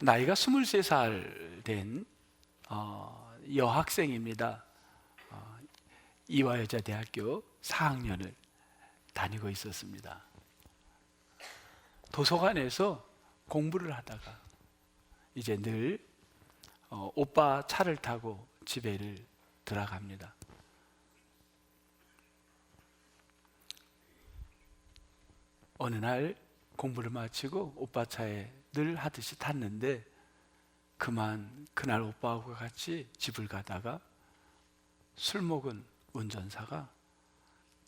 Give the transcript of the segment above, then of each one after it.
나이가 23살 된 여학생입니다. 이화여자대학교 4학년을 다니고 있었습니다. 도서관에서 공부를 하다가 이제 늘 오빠 차를 타고 집에를 들어갑니다. 어느 날 공부를 마치고 오빠 차에 늘 하듯이 탔는데 그날 오빠하고 같이 집을 가다가 술 먹은 운전사가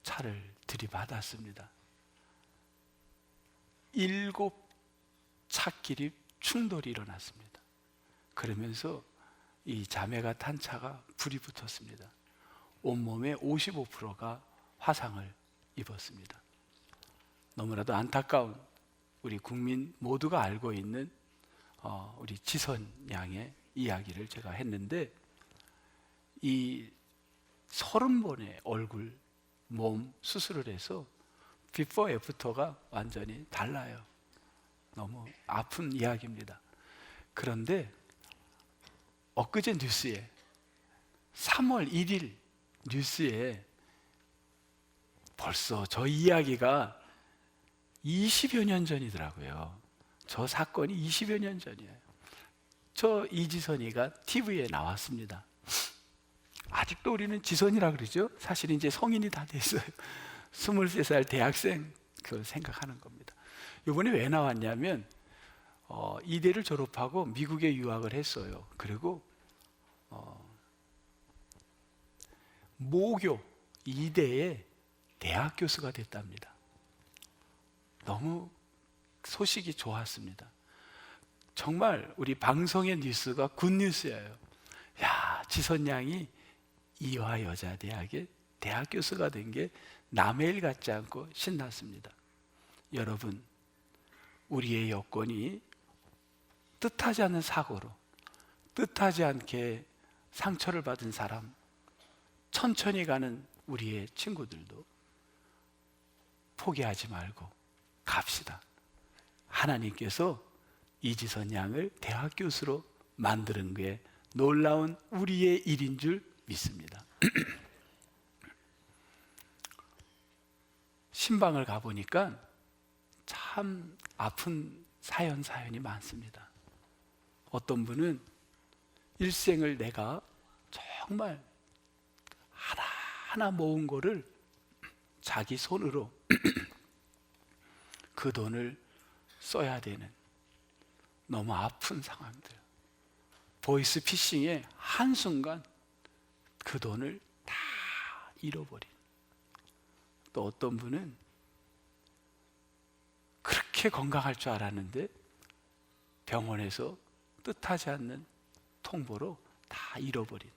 차를 들이받았습니다. 7 차끼리 충돌이 일어났습니다. 그러면서 이 자매가 탄 차가 불이 붙었습니다. 온몸의 55%가 화상을 입었습니다. 너무나도 안타까운 우리 국민 모두가 알고 있는 우리 지선 양의 이야기를 제가 했는데, 이 30번의 얼굴, 몸 수술을 해서 비포 애프터가 완전히 달라요. 너무 아픈 이야기입니다. 그런데 엊그제 뉴스에 3월 1일 뉴스에 벌써 저 이야기가 20여 년 전이더라고요. 저 사건이 20여 년 전이에요. 저 이지선이가 TV에 나왔습니다. 아직도 우리는 지선이라 그러죠. 사실 이제 성인이 다 됐어요. 23살 대학생 그걸 생각하는 겁니다. 이번에 왜 나왔냐면 이대를 졸업하고 미국에 유학을 했어요. 그리고 모교 이대의 대학 교수가 됐답니다. 너무 소식이 좋았습니다. 정말 우리 방송의 뉴스가 굿뉴스예요. 야, 지선 양이 이화여자대학의 대학 교수가 된 게 남의 일 같지 않고 신났습니다. 여러분, 우리의 여건이 뜻하지 않은 사고로, 뜻하지 않게 상처를 받은 사람, 천천히 가는 우리의 친구들도 포기하지 말고 갑시다. 하나님께서 이지선 양을 대학 교수로 만드는 게 놀라운 우리의 일인 줄 믿습니다. 신방을 가보니까 참 아픈 사연이 많습니다. 어떤 분은 일생을 내가 정말 하나하나 모은 거를 자기 손으로 그 돈을 써야 되는 너무 아픈 상황들, 보이스 피싱에 한순간 그 돈을 다 잃어버린, 또 어떤 분은 그렇게 건강할 줄 알았는데 병원에서 뜻하지 않는 통보로 다 잃어버린,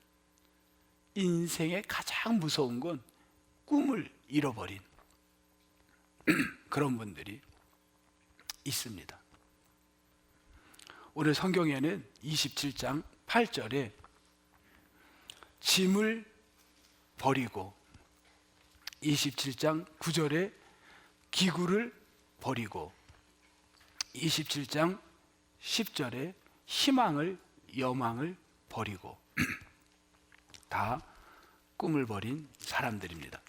인생의 가장 무서운 건 꿈을 잃어버린 그런 분들이 있습니다. 오늘 성경에는 27장 8절에 짐을 버리고, 27장 9절에 기구를 버리고, 27장 10절에 희망을, 여망을 버리고 다 꿈을 버린 사람들입니다.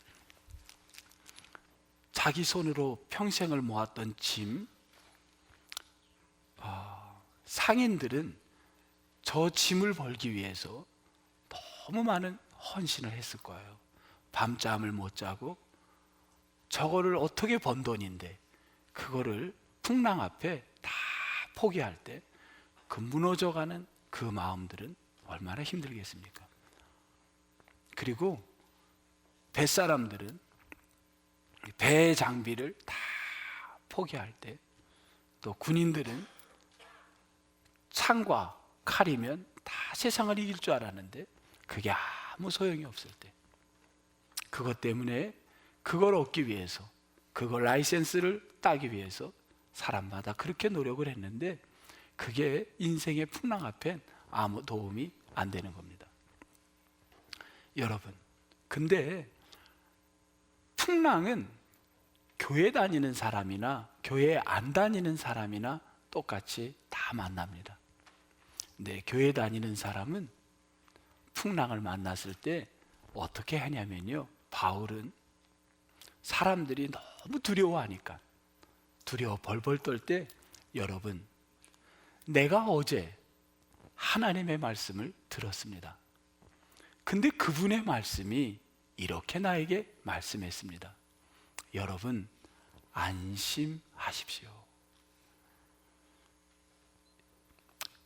자기 손으로 평생을 모았던 짐, 상인들은 저 짐을 벌기 위해서 너무 많은 헌신을 했을 거예요. 밤잠을 못 자고 저거를 어떻게 번 돈인데 그거를 풍랑 앞에 다 포기할 때 그 무너져가는 그 마음들은 얼마나 힘들겠습니까? 그리고 뱃사람들은 배 장비를 다 포기할 때, 또 군인들은 창과 칼이면 다 세상을 이길 줄 알았는데 그게 아무 소용이 없을 때, 그것 때문에 그걸 얻기 위해서, 그걸 라이센스를 따기 위해서 사람마다 그렇게 노력을 했는데 그게 인생의 풍랑 앞엔 아무 도움이 안 되는 겁니다. 여러분, 근데 풍랑은 교회 다니는 사람이나 교회 안 다니는 사람이나 똑같이 다 만납니다. 네, 교회 다니는 사람은 풍랑을 만났을 때 어떻게 하냐면요, 바울은 사람들이 너무 두려워하니까 두려워 벌벌 떨 때, 여러분, 내가 어제 하나님의 말씀을 들었습니다. 근데 그분의 말씀이 이렇게 나에게 말씀했습니다. 여러분, 안심하십시오.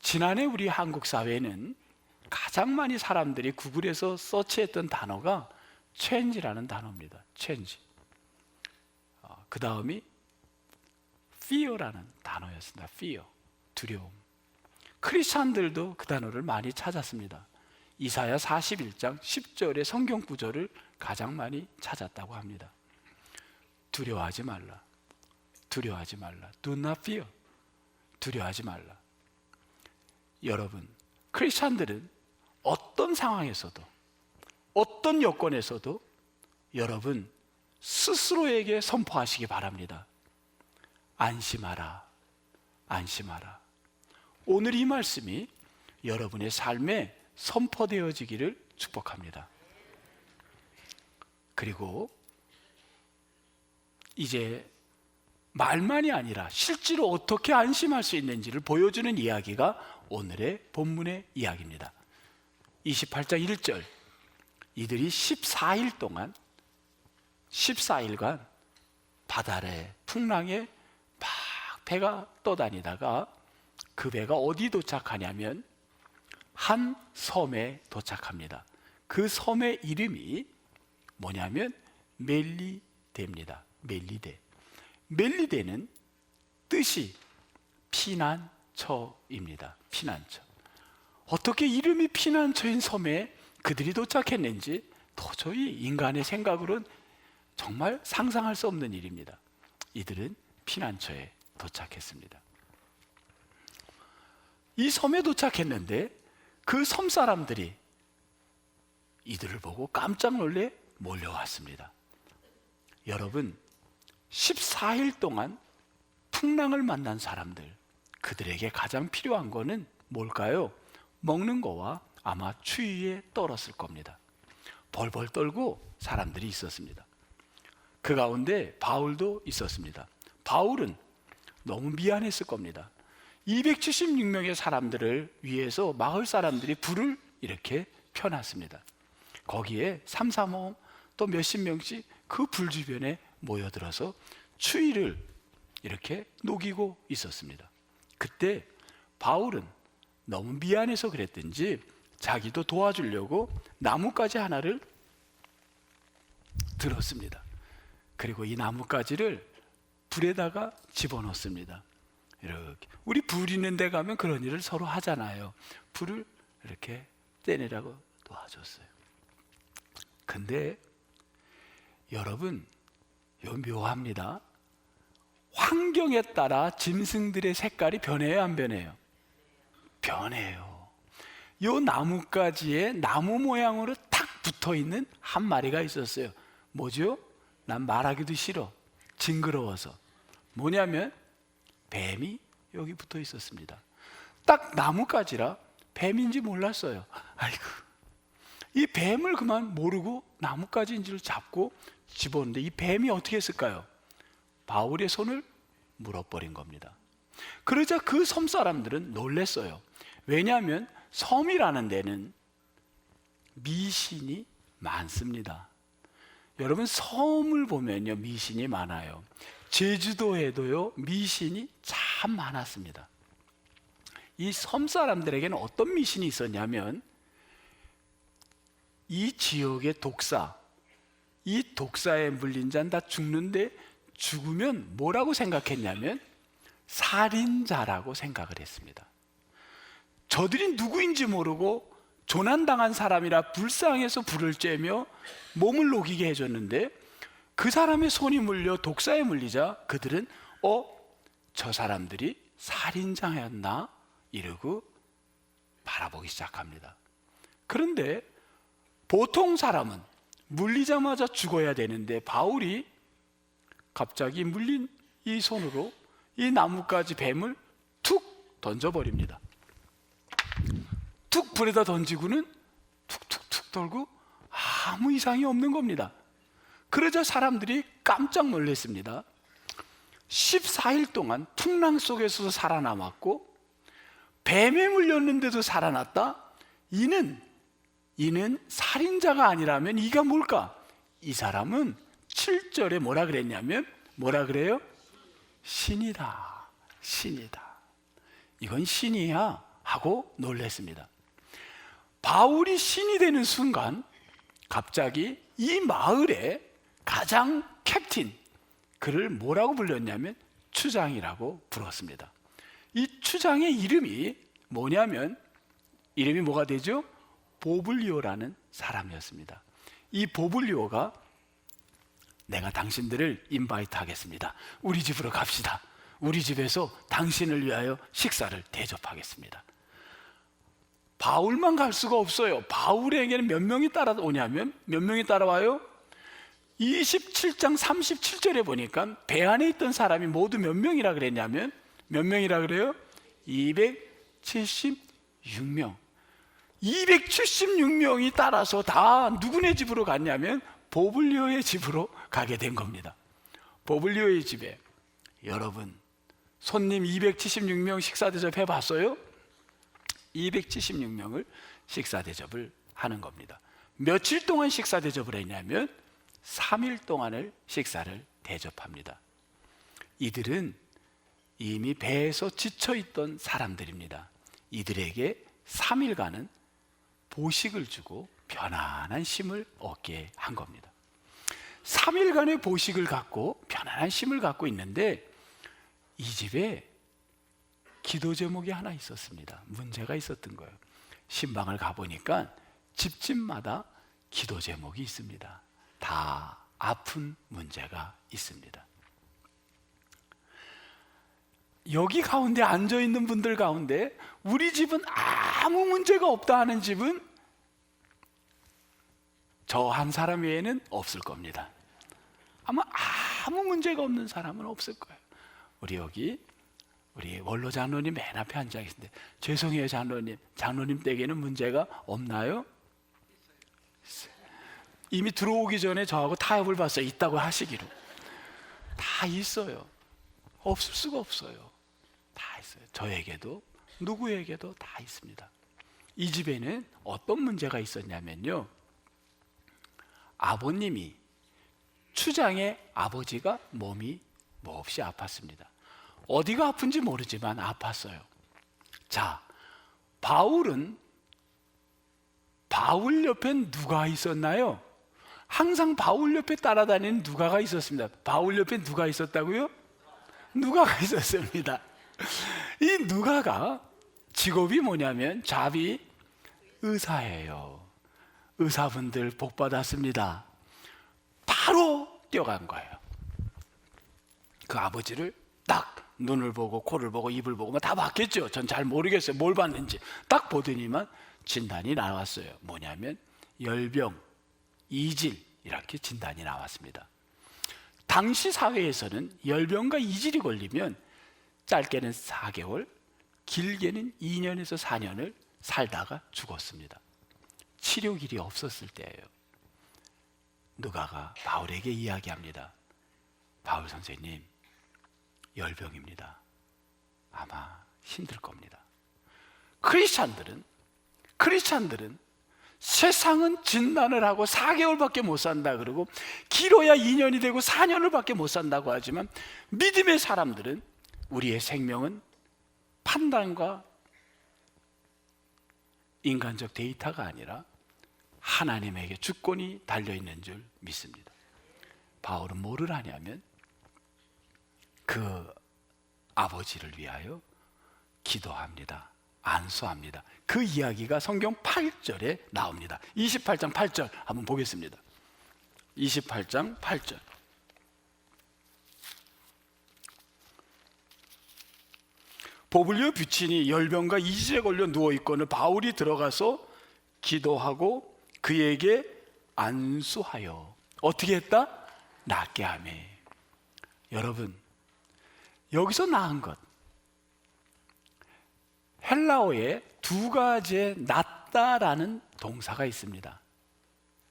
지난해 우리 한국 사회는 가장 많이 사람들이 구글에서 서치했던 단어가 change라는 단어입니다. change. 그 다음이 fear라는 단어였습니다. fear, 두려움. 크리스찬들도 그 단어를 많이 찾았습니다. 이사야 41장 10절의 성경 구절을 가장 많이 찾았다고 합니다. 두려워하지 말라. 두려워하지 말라. Do not fear. 두려워하지 말라. 여러분, 크리스찬들은 어떤 상황에서도, 어떤 여건에서도 여러분 스스로에게 선포하시기 바랍니다. 안심하라. 안심하라. 오늘 이 말씀이 여러분의 삶에 선포되어지기를 축복합니다. 그리고 이제 말만이 아니라 실제로 어떻게 안심할 수 있는지를 보여주는 이야기가 오늘의 본문의 이야기입니다. 28장 1절, 이들이 14일 동안 14일간 바다 아래 풍랑에 막 배가 떠다니다가 그 배가 어디 도착하냐면 한 섬에 도착합니다. 그 섬의 이름이 뭐냐면 멜리데입니다. 멜리데. 멜리데는 뜻이 피난처입니다. 피난처. 어떻게 이름이 피난처인 섬에 그들이 도착했는지 도저히 인간의 생각으로는 정말 상상할 수 없는 일입니다. 이들은 피난처에 도착했습니다. 이 섬에 도착했는데 그 섬 사람들이 이들을 보고 깜짝 놀래 몰려왔습니다. 여러분, 14일 동안 풍랑을 만난 사람들, 그들에게 가장 필요한 거는 뭘까요? 먹는 거와 아마 추위에 떨었을 겁니다. 벌벌 떨고 사람들이 있었습니다. 그 가운데 바울도 있었습니다. 바울은 너무 미안했을 겁니다. 276명의 사람들을 위해서 마을 사람들이 불을 이렇게 펴놨습니다. 거기에 3, 4모음 또 몇십 명씩 그 불 주변에 모여들어서 추위를 이렇게 녹이고 있었습니다. 그때 바울은 너무 미안해서 그랬든지 자기도 도와주려고 나뭇가지 하나를 들었습니다. 그리고 이 나뭇가지를 불에다가 집어넣습니다. 이렇게 우리 불 있는 데 가면 그런 일을 서로 하잖아요. 불을 이렇게 떼내라고 도와줬어요. 근데 여러분, 이거 묘합니다. 환경에 따라 짐승들의 색깔이 변해요, 안 변해요? 변해요. 이 나뭇가지에 나무 모양으로 탁 붙어있는 한 마리가 있었어요. 뭐죠? 난 말하기도 싫어. 징그러워서. 뭐냐면 뱀이 여기 붙어 있었습니다. 딱 나뭇가지라 뱀인지 몰랐어요. 아이고, 이 뱀을 그만 모르고 나뭇가지인 줄 잡고 집었는데 이 뱀이 어떻게 했을까요? 바울의 손을 물어버린 겁니다. 그러자 그 섬 사람들은 놀랐어요. 왜냐하면 섬이라는 데는 미신이 많습니다. 여러분, 섬을 보면요 미신이 많아요. 제주도에도요 미신이 참 많았습니다. 이 섬 사람들에게는 어떤 미신이 있었냐면 이 지역의 독사, 이 독사에 물린 자는 다 죽는데 죽으면 뭐라고 생각했냐면 살인자라고 생각을 했습니다. 저들이 누구인지 모르고 조난당한 사람이라 불쌍해서 불을 쬐며 몸을 녹이게 해줬는데 그 사람의 손이 물려 독사에 물리자 그들은 저 사람들이 살인자였나? 이러고 바라보기 시작합니다. 그런데 보통 사람은 물리자마자 죽어야 되는데 바울이 갑자기 물린 이 손으로 이 나뭇가지 뱀을 툭 던져버립니다. 툭 불에다 던지고는 툭툭툭 돌고 아무 이상이 없는 겁니다. 그러자 사람들이 깜짝 놀랐습니다. 14일 동안 풍랑 속에서도 살아남았고 뱀에 물렸는데도 살아났다? 이는 살인자가 아니라면 이가 뭘까? 이 사람은 7절에 뭐라 그랬냐면 뭐라 그래요? 신이다. 신이다. 이건 신이야 하고 놀랐습니다. 바울이 신이 되는 순간 갑자기 이 마을의 가장 캡틴, 그를 뭐라고 불렀냐면 추장이라고 불렀습니다. 이 추장의 이름이 뭐냐면 이름이 뭐가 되죠? 보블리오라는 사람이었습니다. 이 보블리오가 내가 당신들을 인바이트 하겠습니다. 우리 집으로 갑시다. 우리 집에서 당신을 위하여 식사를 대접하겠습니다. 바울만 갈 수가 없어요. 바울에게는 몇 명이 따라오냐면 몇 명이 따라와요? 27장 37절에 보니까 배 안에 있던 사람이 모두 몇 명이라 그랬냐면 몇 명이라 그래요? 276명. 276명이 따라서 다 누구네 집으로 갔냐면 보블리오의 집으로 가게 된 겁니다. 보블리오의 집에 여러분 손님 276명 식사 대접해 봤어요? 276명을 식사 대접을 하는 겁니다. 며칠 동안 식사 대접을 했냐면 3일 동안을 식사를 대접합니다. 이들은 이미 배에서 지쳐있던 사람들입니다. 이들에게 3일간은 보식을 주고 편안한 쉼을 얻게 한 겁니다. 3일간의 보식을 갖고 편안한 쉼을 갖고 있는데 이 집에 기도 제목이 하나 있었습니다. 문제가 있었던 거예요. 신방을 가보니까 집집마다 기도 제목이 있습니다. 다 아픈 문제가 있습니다. 여기 가운데 앉아있는 분들 가운데 우리 집은 아무 문제가 없다 하는 집은 저 한 사람 외에는 없을 겁니다. 아마 아무 문제가 없는 사람은 없을 거예요. 우리 원로 장로님 맨 앞에 앉아 계신데 죄송해요 장로님 댁에는 문제가 없나요? 이미 들어오기 전에 저하고 타협을 봤어요. 있다고 하시기로. 다 있어요. 없을 수가 없어요. 다 있어요. 저에게도 누구에게도 다 있습니다. 이 집에는 어떤 문제가 있었냐면요, 아버님이 추장의 아버지가 몸이 몹시 아팠습니다. 어디가 아픈지 모르지만 아팠어요. 자, 바울 옆엔 누가 있었나요? 항상 바울 옆에 따라다니는 누가가 있었습니다. 바울 옆에 누가 있었다고요? 누가가 있었습니다. 이 누가가 직업이 뭐냐면 자비 의사예요. 의사분들 복 받았습니다. 바로 뛰어간 거예요. 그 아버지를 딱 눈을 보고 코를 보고 입을 보고 다 봤겠죠. 전 잘 모르겠어요. 뭘 봤는지. 딱 보더니만 진단이 나왔어요. 뭐냐면 열병, 이질 이렇게 진단이 나왔습니다. 당시 사회에서는 열병과 이질이 걸리면 짧게는 4개월, 길게는 2년에서 4년을 살다가 죽었습니다. 치료길이 없었을 때예요. 누가가 바울에게 이야기합니다. 바울 선생님, 열병입니다. 아마 힘들 겁니다. 크리스찬들은 세상은 진단을 하고 4개월밖에 못 산다 그러고 길어야 2년이 되고 4년을 밖에 못 산다고 하지만 믿음의 사람들은 우리의 생명은 판단과 인간적 데이터가 아니라 하나님에게 주권이 달려있는 줄 믿습니다. 바울은 뭐를 하냐면 그 아버지를 위하여 기도합니다. 안수합니다. 그 이야기가 성경 8절에 나옵니다. 28장 8절 한번 보겠습니다. 28장 8절. 보블리오 뷰친이 열병과 이질에 걸려 누워있거늘 바울이 들어가서 기도하고 그에게 안수하여 어떻게 했다? 낫게 하며. 여러분, 여기서 나은 것, 헬라어의 두 가지의 낫다라는 동사가 있습니다.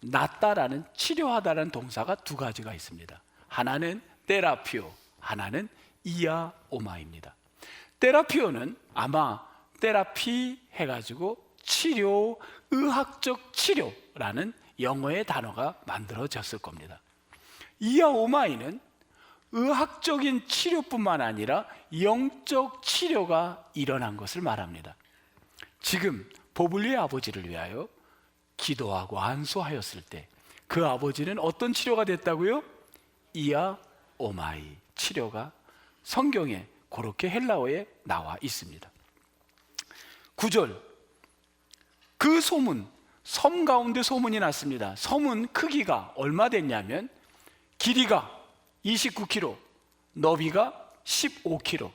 낫다라는, 치료하다라는 동사가 두 가지가 있습니다. 하나는 테라피오, 하나는 이아오마입니다. 테라피오는 아마 테라피 해가지고 치료, 의학적 치료라는 영어의 단어가 만들어졌을 겁니다. 이아오마이는 의학적인 치료뿐만 아니라 영적 치료가 일어난 것을 말합니다. 지금 보블리의 아버지를 위하여 기도하고 안수하였을 때 그 아버지는 어떤 치료가 됐다고요? 이아오마이 치료가 성경에 그렇게 헬라어에 나와 있습니다. 9절, 그 소문, 섬 가운데 소문이 났습니다. 섬은 크기가 얼마 됐냐면 길이가 29km, 너비가 15km.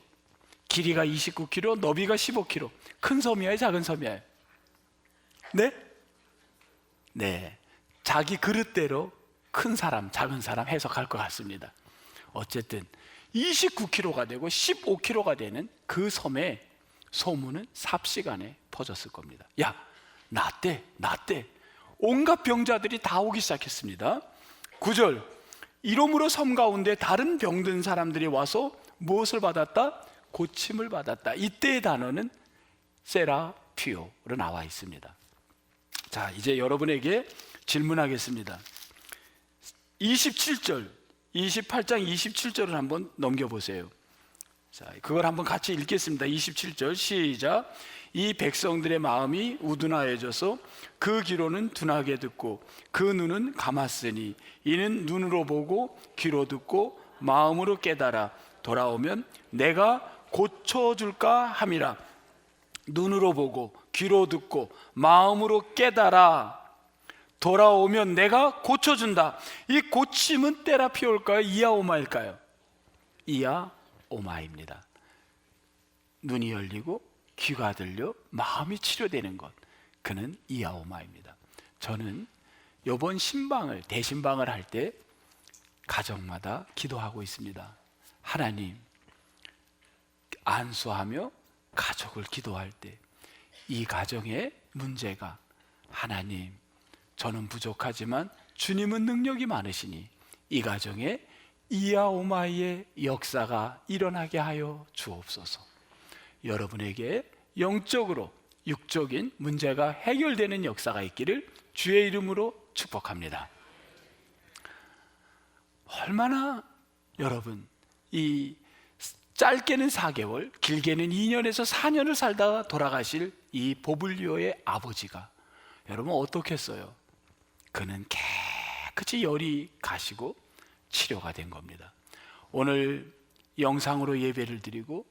길이가 29km, 너비가 15km. 큰 섬이에요, 작은 섬이에요? 네? 네, 자기 그릇대로 큰 사람, 작은 사람 해석할 것 같습니다. 어쨌든 29km가 되고 15km가 되는 그 섬에 소문은 삽시간에 퍼졌을 겁니다. 야, 낫대. 온갖 병자들이 다 오기 시작했습니다. 9절, 이러므로 섬 가운데 다른 병든 사람들이 와서 무엇을 받았다? 고침을 받았다. 이때의 단어는 세라피오로 나와 있습니다. 자, 이제 여러분에게 질문하겠습니다. 27절, 28장 27절을 한번 넘겨보세요. 자, 그걸 한번 같이 읽겠습니다. 27절 시작. 이 백성들의 마음이 우둔하여져서 그 귀로는 둔하게 듣고 그 눈은 감았으니 이는 눈으로 보고 귀로 듣고 마음으로 깨달아 돌아오면 내가 고쳐줄까 함이라. 눈으로 보고 귀로 듣고 마음으로 깨달아 돌아오면 내가 고쳐준다. 이 고침은 테라피올까요? 이아오마일까요? 이아오마입니다. 눈이 열리고 귀가 들려 마음이 치료되는 것, 그는 이아오마입니다. 저는 이번 신방을, 대신방을 할 때 가정마다 기도하고 있습니다. 하나님, 안수하며 가족을 기도할 때 이 가정의 문제가, 하나님, 저는 부족하지만 주님은 능력이 많으시니 이 가정에 이아오마이의 역사가 일어나게 하여 주옵소서. 여러분에게 영적으로 육적인 문제가 해결되는 역사가 있기를 주의 이름으로 축복합니다. 얼마나 여러분, 이 짧게는 4개월, 길게는 2년에서 4년을 살다가 돌아가실 이 보블리오의 아버지가 여러분 어떻겠어요? 그는 깨끗이 열이 가시고 치료가 된 겁니다. 오늘 영상으로 예배를 드리고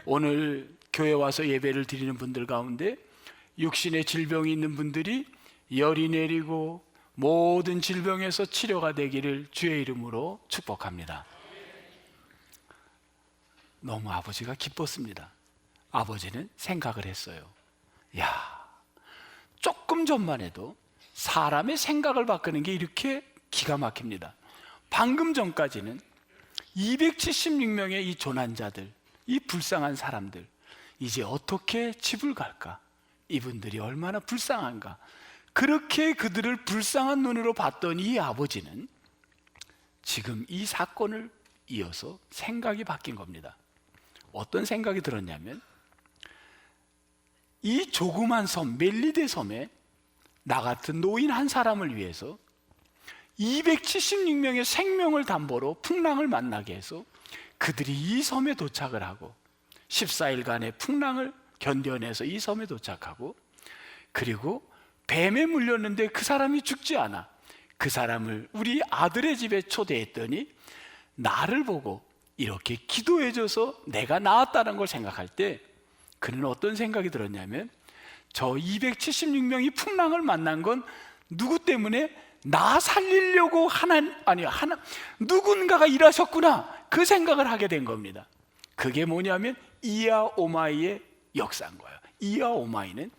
오늘 교회 와서 예배를 드리는 분들 가운데 육신의 질병이 있는 분들이 열이 내리고 모든 질병에서 치료가 되기를 주의 이름으로 축복합니다. 너무 아버지가 기뻤습니다. 아버지는 생각을 했어요. 야, 조금 전만 해도 사람의 생각을 바꾸는 게 이렇게 기가 막힙니다. 방금 전까지는 276명의 이 조난자들, 이 불쌍한 사람들, 이제 어떻게 집을 갈까? 이분들이 얼마나 불쌍한가? 그렇게 그들을 불쌍한 눈으로 봤던 이 아버지는 지금 이 사건을 이어서 생각이 바뀐 겁니다. 어떤 생각이 들었냐면, 이 조그만 섬, 멜리데 섬에 나 같은 노인 한 사람을 위해서 276명의 생명을 담보로 풍랑을 만나게 해서 그들이 이 섬에 도착을 하고 14일간의 풍랑을 견뎌내서 이 섬에 도착하고, 그리고 뱀에 물렸는데 그 사람이 죽지 않아. 그 사람을 우리 아들의 집에 초대했더니 나를 보고 이렇게 기도해줘서 내가 나았다는 걸 생각할 때 그는 어떤 생각이 들었냐면, 저 276명이 풍랑을 만난 건 누구 때문에? 나 살리려고 누군가가 일하셨구나, 그 생각을 하게 된 겁니다. 그게 뭐냐면 이아오마이의 역사인 거예요. 이아오마이는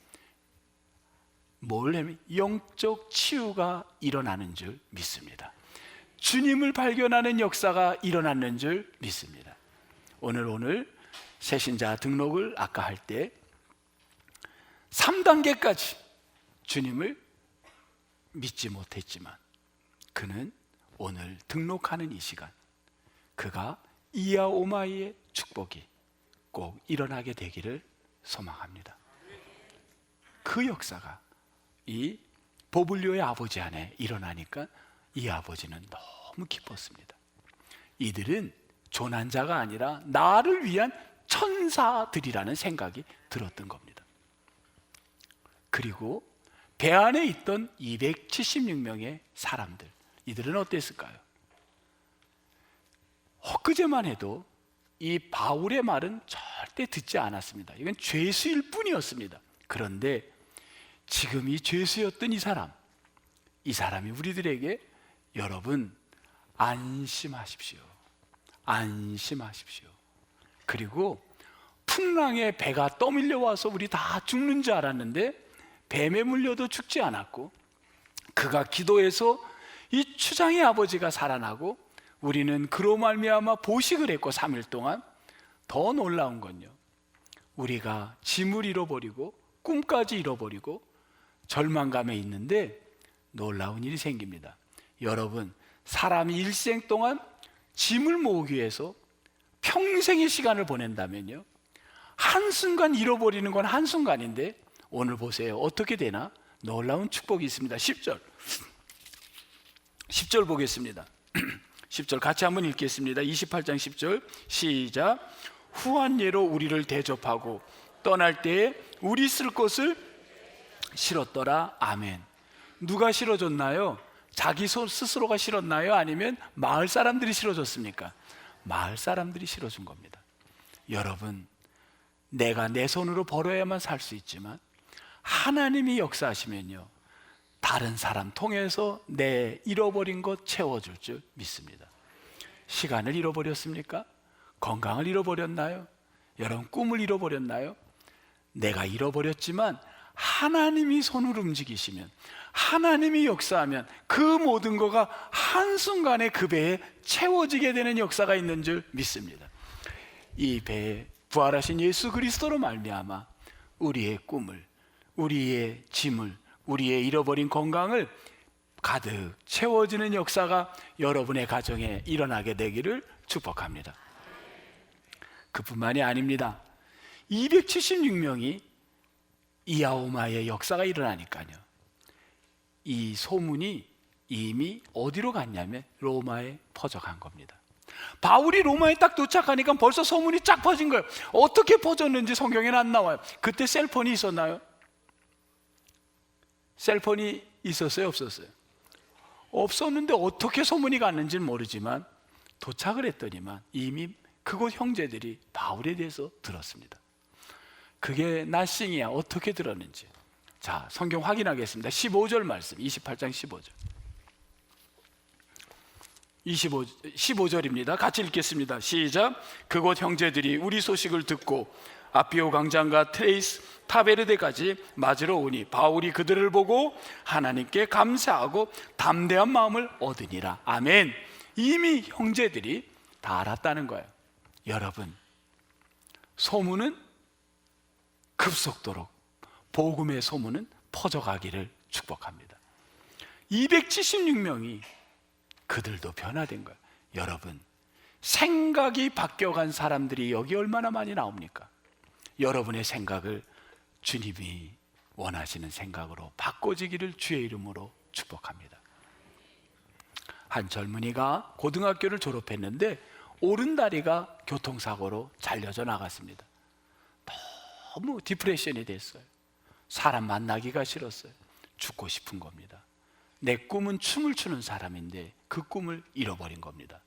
뭘 하면 영적 치유가 일어나는 줄 믿습니다. 주님을 발견하는 역사가 일어나는 줄 믿습니다. 오늘 새신자 등록을 아까 할 때 3단계까지 주님을 믿지 못했지만 그는 오늘 등록하는 이 시간, 그가 이아오마이의 축복이 꼭 일어나게 되기를 소망합니다. 그 역사가 이 보블리오의 아버지 안에 일어나니까 이 아버지는 너무 기뻤습니다. 이들은 조난자가 아니라 나를 위한 천사들이라는 생각이 들었던 겁니다. 그리고 배 안에 있던 276명의 사람들, 이들은 어땠을까요? 엊그제만 해도 이 바울의 말은 절대 듣지 않았습니다. 이건 죄수일 뿐이었습니다. 그런데 지금 이 죄수였던 이 사람이 우리들에게 여러분 안심하십시오. 안심하십시오. 그리고 풍랑에 배가 떠밀려 와서 우리 다 죽는 줄 알았는데 뱀에 물려도 죽지 않았고, 그가 기도해서 이 추장의 아버지가 살아나고 우리는 그로 말미암아 보식을 했고 3일 동안. 더 놀라운 건요, 우리가 짐을 잃어버리고 꿈까지 잃어버리고 절망감에 있는데 놀라운 일이 생깁니다. 여러분, 사람이 일생 동안 짐을 모으기 위해서 평생의 시간을 보낸다면요, 한순간 잃어버리는 건 한순간인데 오늘 보세요. 어떻게 되나? 놀라운 축복이 있습니다. 10절 보겠습니다. 10절 같이 한번 읽겠습니다. 28장 10절 시작. 후한 예로 우리를 대접하고 떠날 때에 우리 쓸 것을 실었더라. 아멘. 누가 실어줬나요? 자기 스스로가 실었나요? 아니면 마을 사람들이 실어줬습니까? 마을 사람들이 실어준 겁니다. 여러분, 내가 내 손으로 벌어야만 살 수 있지만 하나님이 역사하시면요, 다른 사람 통해서 내 잃어버린 것 채워줄 줄 믿습니다. 시간을 잃어버렸습니까? 건강을 잃어버렸나요? 여러분, 꿈을 잃어버렸나요? 내가 잃어버렸지만 하나님이 손을 움직이시면, 하나님이 역사하면 그 모든 거가 한순간에 그 배에 채워지게 되는 역사가 있는 줄 믿습니다. 이 배에 부활하신 예수 그리스도로 말미암아 우리의 꿈을, 우리의 짐을, 우리의 잃어버린 건강을 가득 채워지는 역사가 여러분의 가정에 일어나게 되기를 축복합니다. 그뿐만이 아닙니다. 276명이 이아오마의 역사가 일어나니까요, 이 소문이 이미 어디로 갔냐면 로마에 퍼져간 겁니다. 바울이 로마에 딱 도착하니까 벌써 소문이 쫙 퍼진 거예요. 어떻게 퍼졌는지 성경에는 안 나와요. 그때 셀폰이 있었나요? 셀폰이 있었어요? 없었어요? 없었는데 어떻게 소문이 갔는지는 모르지만 도착을 했더니만 이미 그곳 형제들이 바울에 대해서 들었습니다. 그게 나싱이야. 어떻게 들었는지. 자, 성경 확인하겠습니다. 15절 말씀, 28장 15절. 15절입니다. 같이 읽겠습니다. 시작. 그곳 형제들이 우리 소식을 듣고 아피오 광장과 트레이스 타베르데까지 맞으러 오니 바울이 그들을 보고 하나님께 감사하고 담대한 마음을 얻으니라. 아멘. 이미 형제들이 다 알았다는 거예요. 여러분, 소문은 급속도로, 복음의 소문은 퍼져가기를 축복합니다. 276명이 그들도 변화된 거예요. 여러분, 생각이 바뀌어간 사람들이 여기 얼마나 많이 나옵니까? 여러분의 생각을 주님이 원하시는 생각으로 바꿔지기를 주의 이름으로 축복합니다. 한 젊은이가 고등학교를 졸업했는데 오른다리가 교통사고로 잘려져 나갔습니다. 너무 디프레션이 됐어요. 사람 만나기가 싫었어요. 죽고 싶은 겁니다. 내 꿈은 춤을 추는 사람인데 그 꿈을 잃어버린 겁니다.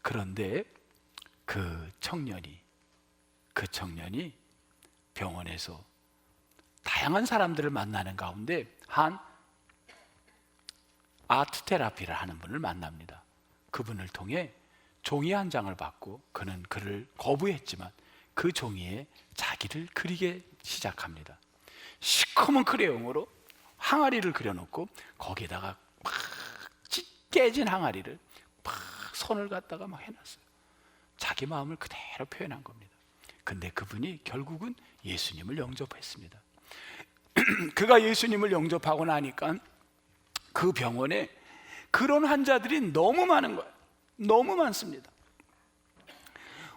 그런데 그 청년이 병원에서 다양한 사람들을 만나는 가운데 한 아트 테라피를 하는 분을 만납니다. 그분을 통해 종이 한 장을 받고 그는 글을 거부했지만 그 종이에 자기를 그리게 시작합니다. 시커먼 크레용으로 항아리를 그려놓고 거기에다가 막 깨진 항아리를 막 손을 갖다가 막 해놨어요. 자기 마음을 그대로 표현한 겁니다. 근데 그분이 결국은 예수님을 영접했습니다. 그가 예수님을 영접하고 나니까 그 병원에 그런 환자들이 너무 많은 거예요. 너무 많습니다.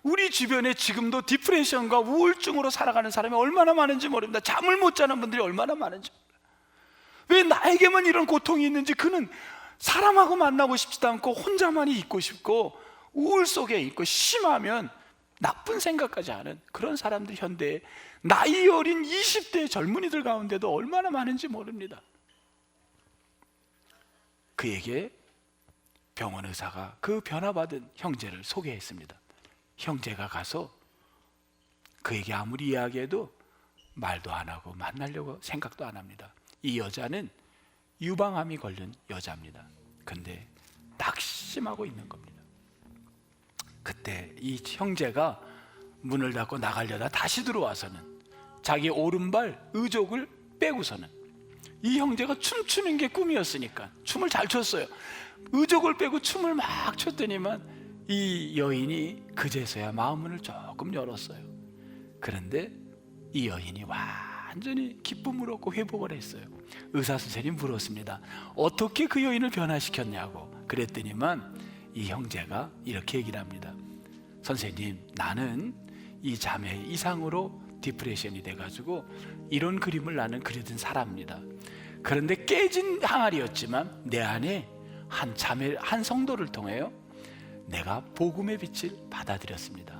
우리 주변에 지금도 디프레션과 우울증으로 살아가는 사람이 얼마나 많은지 모릅니다. 잠을 못 자는 분들이 얼마나 많은지. 왜 나에게만 이런 고통이 있는지. 그는 사람하고 만나고 싶지도 않고 혼자만이 있고 싶고 우울 속에 있고, 심하면 나쁜 생각까지 하는 그런 사람들이 현대에 나이 어린 20대 젊은이들 가운데도 얼마나 많은지 모릅니다. 그에게 병원 의사가 그 변화받은 형제를 소개했습니다. 형제가 가서 그에게 아무리 이야기해도 말도 안 하고 만나려고 생각도 안 합니다. 이 여자는 유방암이 걸린 여자입니다. 근데 낙심하고 있는 겁니다. 그때 이 형제가 문을 닫고 나가려다 다시 들어와서는 자기 오른발 의족을 빼고서는, 이 형제가 춤추는 게 꿈이었으니까 춤을 잘 췄어요. 의족을 빼고 춤을 막 췄더니만 이 여인이 그제서야 마음문을 조금 열었어요. 그런데 이 여인이 완전히 기쁨을 얻고 회복을 했어요. 의사 선생님이 물었습니다. 어떻게 그 여인을 변화시켰냐고. 그랬더니만 이 형제가 이렇게 얘기를 합니다. 선생님, 나는 이 자매 이상으로 디프레션이 돼가지고 이런 그림을 나는 그리던 사람입니다. 그런데 깨진 항아리였지만 내 안에 한 자매, 한 성도를 통해요 내가 복음의 빛을 받아들였습니다.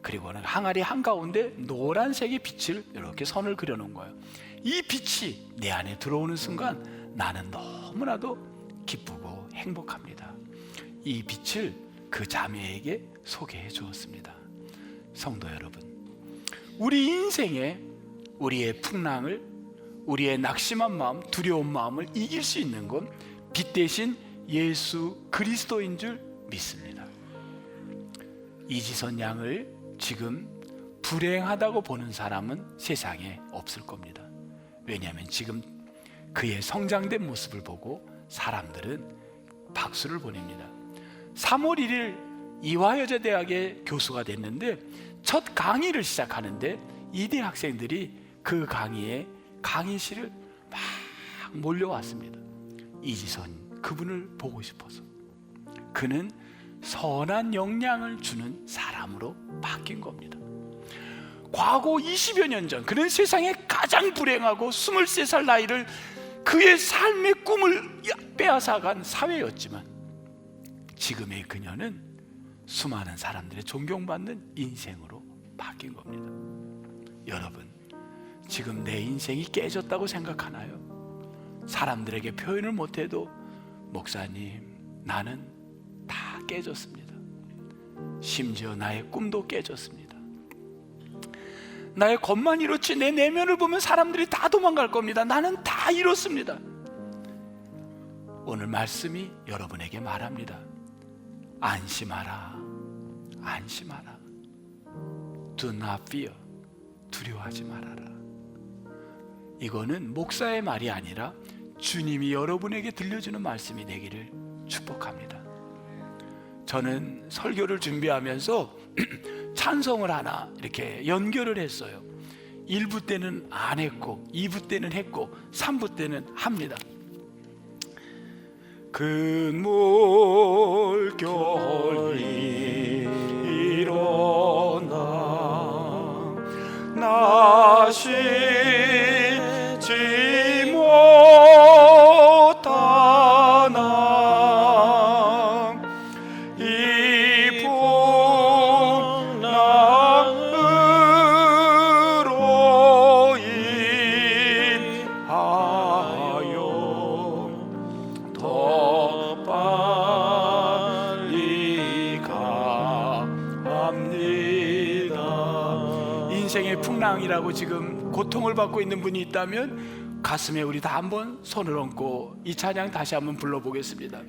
그리고는 항아리 한가운데 노란색의 빛을 이렇게 선을 그려놓은 거예요. 이 빛이 내 안에 들어오는 순간 나는 너무나도 기쁘고 행복합니다. 이 빛을 그 자매에게 소개해 주었습니다. 성도 여러분, 우리 인생에 우리의 풍랑을, 우리의 낙심한 마음, 두려운 마음을 이길 수 있는 건 빛 대신 예수 그리스도인 줄 믿습니다. 이지선 양을 지금 불행하다고 보는 사람은 세상에 없을 겁니다. 왜냐하면 지금 그의 성장된 모습을 보고 사람들은 박수를 보냅니다. 3월 1일 이화여자대학의 교수가 됐는데 첫 강의를 시작하는데 이대 학생들이 그 강의에 강의실을 막 몰려왔습니다. 이지선 그분을 보고 싶어서. 그는 선한 영향을 주는 사람으로 바뀐 겁니다. 과거 20여 년 전 그는 세상에 가장 불행하고 23살 나이를 그의 삶의 꿈을 빼앗아간 사회였지만 지금의 그녀는 수많은 사람들의 존경받는 인생으로 바뀐 겁니다. 여러분, 지금 내 인생이 깨졌다고 생각하나요? 사람들에게 표현을 못해도 목사님, 나는 다 깨졌습니다. 심지어 나의 꿈도 깨졌습니다. 나의 겉만 이렇지 내 내면을 보면 사람들이 다 도망갈 겁니다. 나는 다 이렇습니다. 오늘 말씀이 여러분에게 말합니다. 안심하라, 안심하라. Do not fear. 두려워하지 말아라. 이거는 목사의 말이 아니라 주님이 여러분에게 들려주는 말씀이 되기를 축복합니다. 저는 설교를 준비하면서 찬송을 하나 이렇게 연결을 했어요. 1부 때는 안 했고 2부 때는 했고 3부 때는 합니다. 큰 물결이 일어나 나 쉬지 못하나 이 풍랑으로 인하여 더 빨리 가합니다. 인생의 풍랑이라고 지금 고통을 받고 있는 분이 있다면 가슴에 우리 다 한번 손을 얹고 이 찬양 다시 한번 불러보겠습니다.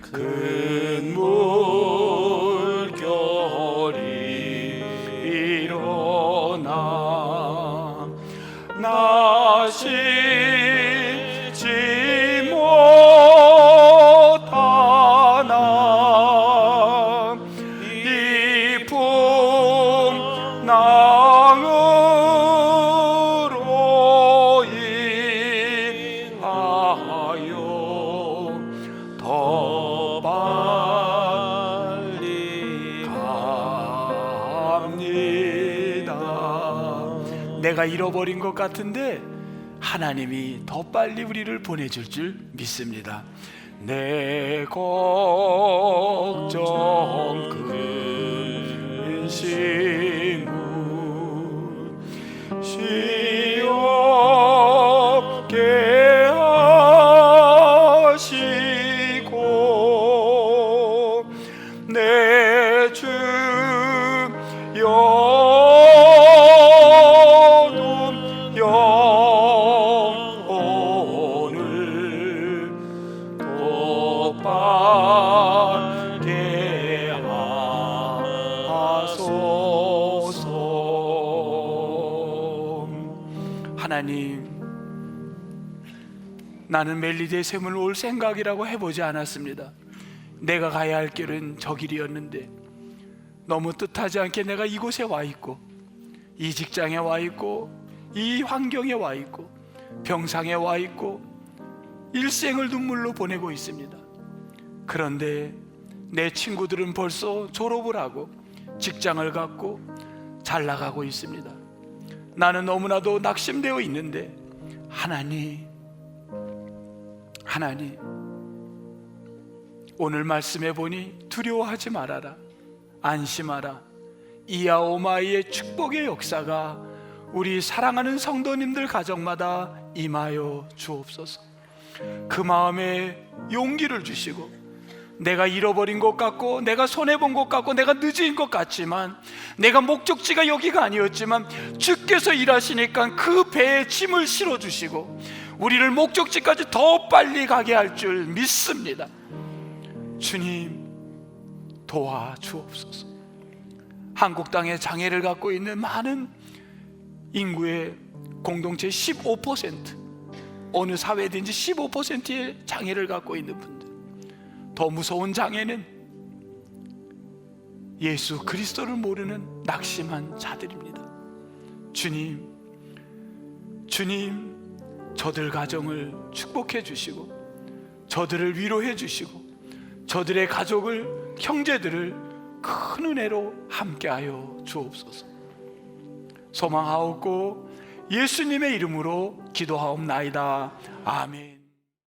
큰 물결이 일어나 나 쉬지 못하나 이 풍랑으로 내가 잃어버린 것 같은데 하나님이 더 빨리 우리를 보내줄 줄 믿습니다. 내 걱정 근심은 시없게 하시고 내 주 영혼을 똑바르게 하소서. 하나님, 나는 멜리데 샘을 올 생각이라고 해보지 않았습니다. 내가 가야 할 길은 저 길이었는데 너무 뜻하지 않게 내가 이곳에 와 있고, 이 직장에 와 있고, 이 환경에 와 있고, 병상에 와 있고, 일생을 눈물로 보내고 있습니다. 그런데 내 친구들은 벌써 졸업을 하고 직장을 갖고 잘 나가고 있습니다. 나는 너무나도 낙심되어 있는데 하나님, 오늘 말씀해 보니 두려워하지 말아라, 안심하라. 이아오마이의 축복의 역사가 우리 사랑하는 성도님들 가정마다 임하여 주옵소서. 그 마음에 용기를 주시고, 내가 잃어버린 것 같고, 내가 손해본 것 같고, 내가 늦은 것 같지만, 내가 목적지가 여기가 아니었지만 주께서 일하시니까 그 배에 짐을 실어주시고 우리를 목적지까지 더 빨리 가게 할 줄 믿습니다. 주님, 도와주옵소서. 한국 땅에 장애를 갖고 있는 많은 인구의 공동체 15%, 어느 사회든지 15%의 장애를 갖고 있는 분들, 더 무서운 장애는 예수 그리스도를 모르는 낙심한 자들입니다. 주님, 저들 가정을 축복해 주시고, 저들을 위로해 주시고, 저들의 가족을, 형제들을 큰 은혜로 함께하여 주옵소서. 소망하옵고 예수님의 이름으로 기도하옵나이다. 아멘.